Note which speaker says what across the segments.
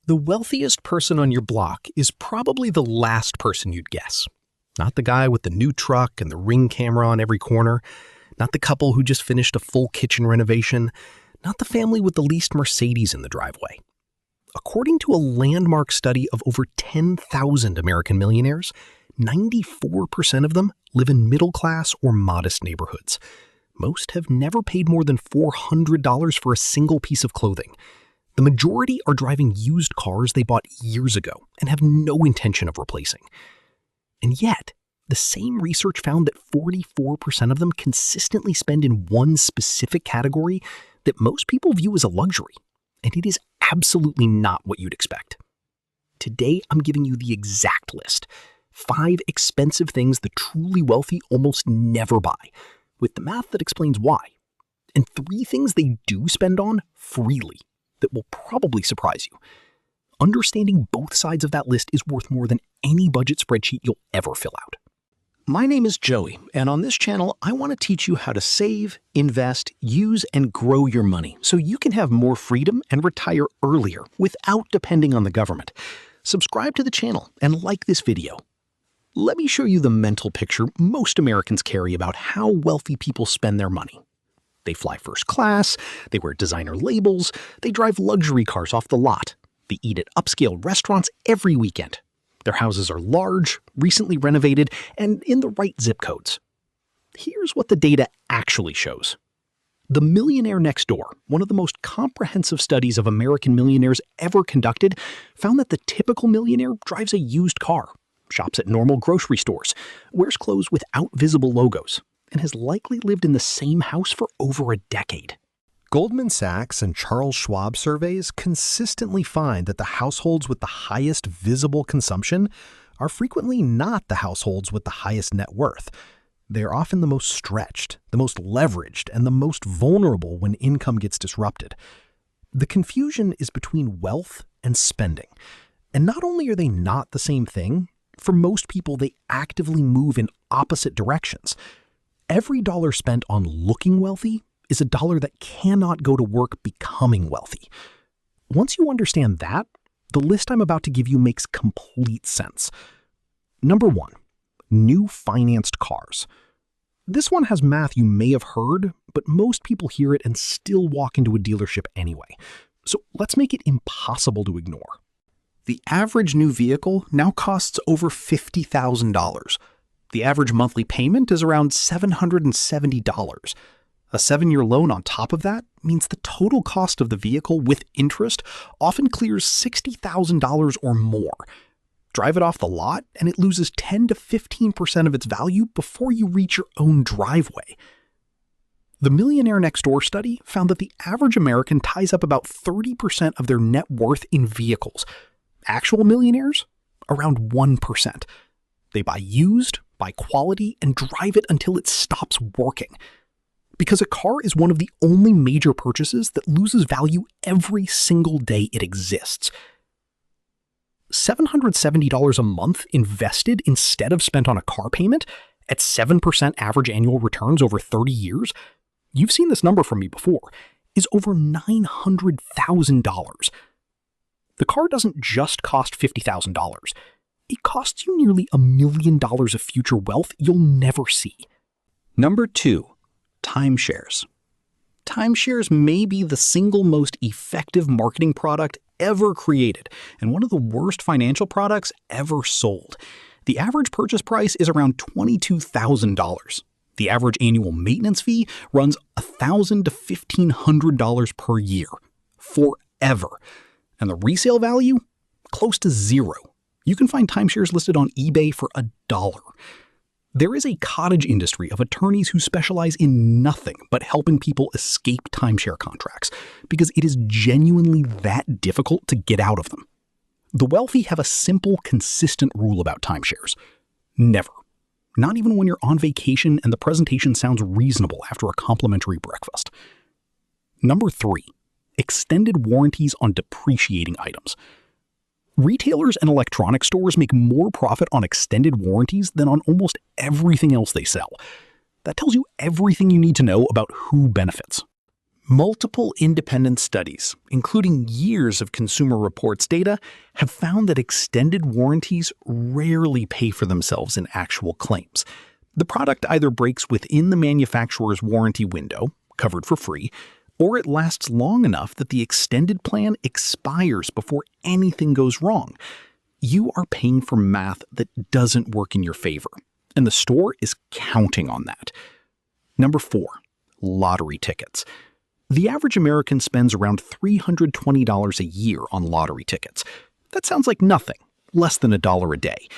Speaker 1: The wealthiest person on your block is probably the last person you'd guess. Not the guy with the new truck and the Ring camera on every corner, not the couple who just finished a full kitchen renovation, not the family with the least Mercedes in the driveway. According to a landmark study of over 10,000 American millionaires, 94% of them live in middle-class or modest neighborhoods. Most have never paid more than $400 for a single piece of clothing. The majority are driving used cars they bought years ago and have no intention of replacing. And yet, the same research found that 44% of them consistently spend in one specific category that most people view as a luxury, and it is absolutely not what you'd expect. Today, I'm giving you the exact list. 5 expensive things the truly wealthy almost never buy, with the math that explains why. And 3 things they do spend on freely that will probably surprise you. Understanding both sides of that list is worth more than any budget spreadsheet you'll ever fill out.
Speaker 2: My name is Joey, and on this channel, I want to teach you how to save, invest, use, and grow your money so you can have more freedom and retire earlier without depending on the government. Subscribe to the channel and like this video. Let me show you the mental picture most Americans carry about how wealthy people spend their money. They fly first class, they wear designer labels, they drive luxury cars off the lot, they eat at upscale restaurants every weekend. Their houses are large, recently renovated, and in the right zip codes. Here's what the data actually shows. The Millionaire Next Door, one of the most comprehensive studies of American millionaires ever conducted, found that the typical millionaire drives a used car, shops at normal grocery stores, wears clothes without visible logos, and has likely lived in the same house for over a decade.
Speaker 3: Goldman Sachs and Charles Schwab surveys consistently find that the households with the highest visible consumption are frequently not the households with the highest net worth. They are often the most stretched, the most leveraged, and the most vulnerable when income gets disrupted. The confusion is between wealth and spending. And not only are they not the same thing, for most people they actively move in opposite directions. Every dollar spent on looking wealthy is a dollar that cannot go to work becoming wealthy. Once you understand that, the list I'm about to give you makes complete sense. Number 1, new financed cars. This one has math you may have heard, but most people hear it and still walk into a dealership anyway. So let's make it impossible to ignore. The average new vehicle now costs over $50,000. The average monthly payment is around $770. A 7-year loan on top of that means the total cost of the vehicle with interest often clears $60,000 or more. Drive it off the lot and it loses 10 to 15% of its value before you reach your own driveway. The Millionaire Next Door study found that the average American ties up about 30% of their net worth in vehicles. Actual millionaires? Around 1%. They buy used, buy quality, and drive it until it stops working. Because a car is one of the only major purchases that loses value every single day it exists. $770 a month invested instead of spent on a car payment at 7% average annual returns over 30 years, you've seen this number from me before, is over $900,000. The car doesn't just cost $50,000. It costs you nearly $1 million of future wealth you'll never see.
Speaker 2: Number 2, timeshares. Timeshares may be the single most effective marketing product ever created and one of the worst financial products ever sold. The average purchase price is around $22,000. The average annual maintenance fee runs $1,000 to $1,500 per year, forever. And the resale value? Close to zero. You can find timeshares listed on eBay for $1. There is a cottage industry of attorneys who specialize in nothing but helping people escape timeshare contracts because it is genuinely that difficult to get out of them. The wealthy have a simple, consistent rule about timeshares. Never. Not even when you're on vacation and the presentation sounds reasonable after a complimentary breakfast. Number 3, extended warranties on depreciating items. Retailers and electronics stores make more profit on extended warranties than on almost everything else they sell. That tells you everything you need to know about who benefits. Multiple independent studies, including years of Consumer Reports data, have found that extended warranties rarely pay for themselves in actual claims. The product either breaks within the manufacturer's warranty window, covered for free, or it lasts long enough that the extended plan expires before anything goes wrong. You are paying for math that doesn't work in your favor, and the store is counting on that. Number 4, lottery tickets. The average American spends around $320 a year on lottery tickets. That sounds like nothing, less than $1 a day.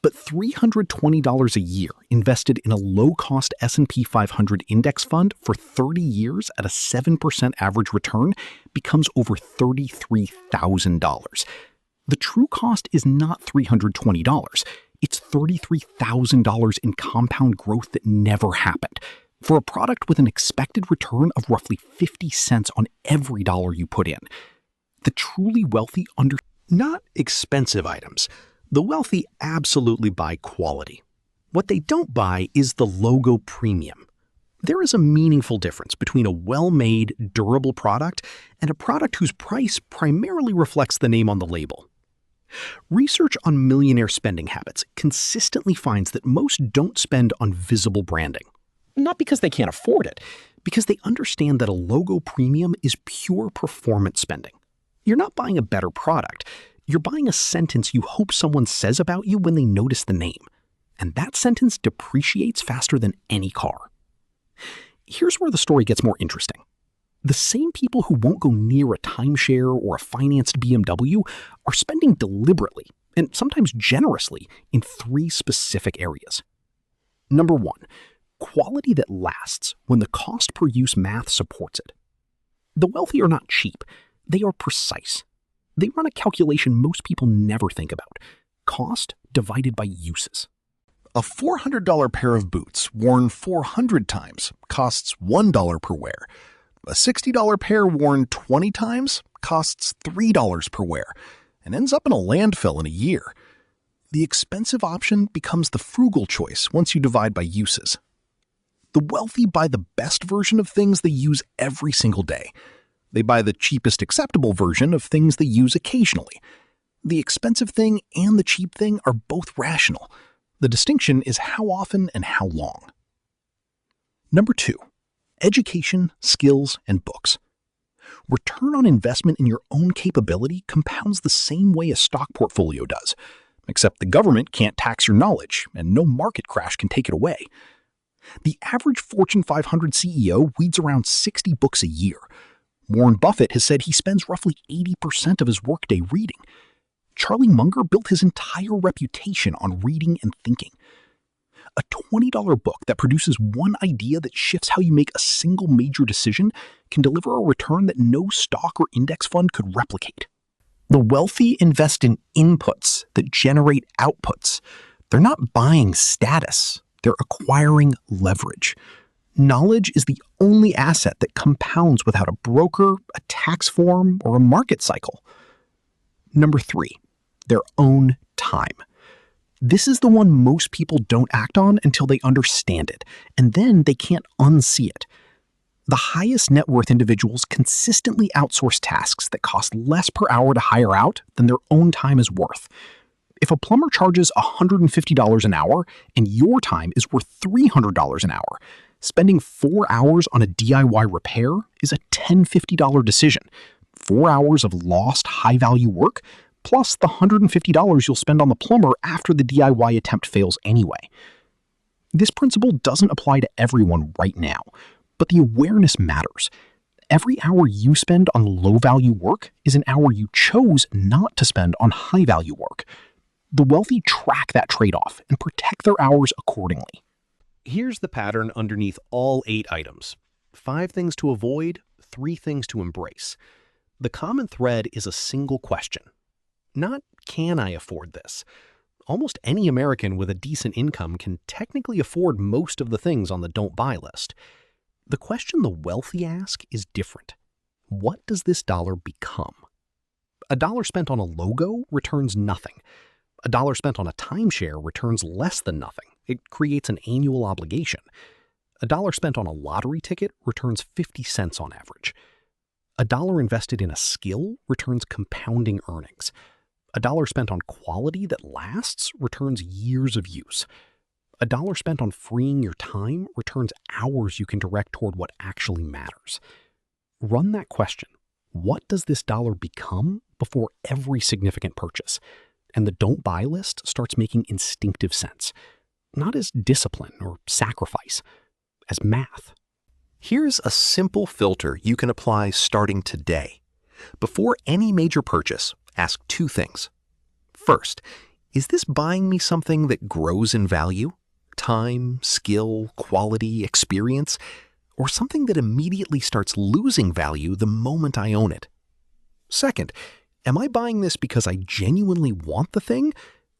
Speaker 2: But $320 a year invested in a low-cost S&P 500 index fund for 30 years at a 7% average return becomes over $33,000. The true cost is not $320. It's $33,000 in compound growth that never happened, for a product with an expected return of roughly 50 cents on every dollar you put in. The truly wealthy not expensive items. The wealthy absolutely buy quality. What they don't buy is the logo premium. There is a meaningful difference between a well-made, durable product and a product whose price primarily reflects the name on the label. Research on millionaire spending habits consistently finds that most don't spend on visible branding. Not because they can't afford it, because they understand that a logo premium is pure performance spending. You're not buying a better product. You're buying a sentence you hope someone says about you when they notice the name. And that sentence depreciates faster than any car. Here's where the story gets more interesting. The same people who won't go near a timeshare or a financed BMW are spending deliberately, and sometimes generously, in 3 specific areas. Number 1, quality that lasts when the cost per use math supports it. The wealthy are not cheap. They are precise. They run a calculation most people never think about: cost divided by uses.
Speaker 3: A $400 pair of boots worn 400 times costs $1 per wear. A $60 pair worn 20 times costs $3 per wear and ends up in a landfill in a year. The expensive option becomes the frugal choice once you divide by uses. The wealthy buy the best version of things they use every single day. They buy the cheapest acceptable version of things they use occasionally. The expensive thing and the cheap thing are both rational. The distinction is how often and how long. Number 2, education, skills, and books. Return on investment in your own capability compounds the same way a stock portfolio does, except the government can't tax your knowledge and no market crash can take it away. The average Fortune 500 CEO reads around 60 books a year. Warren Buffett has said he spends roughly 80% of his workday reading. Charlie Munger built his entire reputation on reading and thinking. A $20 book that produces one idea that shifts how you make a single major decision can deliver a return that no stock or index fund could replicate. The wealthy invest in inputs that generate outputs. They're not buying status. They're acquiring leverage. Knowledge is the only asset that compounds without a broker, a tax form, or a market cycle. Number 3, their own time. This is the one most people don't act on until they understand it, and then they can't unsee it. The highest net worth individuals consistently outsource tasks that cost less per hour to hire out than their own time is worth. If a plumber charges $150 an hour and your time is worth $300 an hour, spending 4 hours on a DIY repair is a $10-50 decision. 4 hours of lost high-value work, plus the $150 you'll spend on the plumber after the DIY attempt fails anyway. This principle doesn't apply to everyone right now, but the awareness matters. Every hour you spend on low-value work is an hour you chose not to spend on high-value work. The wealthy track that trade-off and protect their hours accordingly.
Speaker 1: Here's the pattern underneath all 8 items. 5 things to avoid, 3 things to embrace. The common thread is a single question. Not, can I afford this? Almost any American with a decent income can technically afford most of the things on the don't buy list. The question the wealthy ask is different. What does this dollar become? A dollar spent on a logo returns nothing. A dollar spent on a timeshare returns less than nothing. It creates an annual obligation. $1 spent on a lottery ticket returns 50 cents on average. $1 invested in a skill returns compounding earnings. $1 spent on quality that lasts returns years of use. $1 spent on freeing your time returns hours you can direct toward what actually matters. Run that question. What does this dollar become before every significant purchase? And the don't buy list starts making instinctive sense, not as discipline or sacrifice, as math.
Speaker 4: Here's a simple filter you can apply starting today. Before any major purchase, ask two things. First, is this buying me something that grows in value? Time, skill, quality, experience, or something that immediately starts losing value the moment I own it? Second, am I buying this because I genuinely want the thing,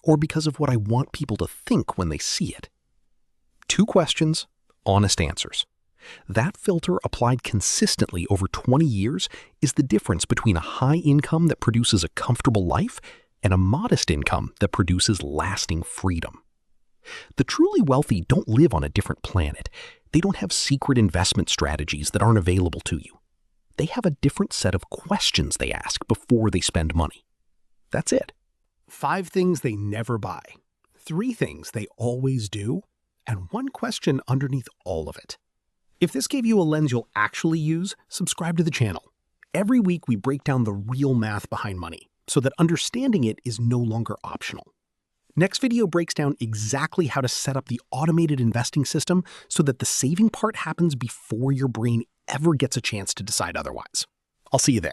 Speaker 4: or because of what I want people to think when they see it? Two questions, honest answers. That filter applied consistently over 20 years is the difference between a high income that produces a comfortable life and a modest income that produces lasting freedom. The truly wealthy don't live on a different planet. They don't have secret investment strategies that aren't available to you. They have a different set of questions they ask before they spend money. That's it.
Speaker 1: 5 things they never buy, 3 things they always do, and 1 question underneath all of it. If this gave you a lens you'll actually use, subscribe to the channel. Every week we break down the real math behind money so that understanding it is no longer optional. Next video breaks down exactly how to set up the automated investing system so that the saving part happens before your brain ever gets a chance to decide otherwise. I'll see you there.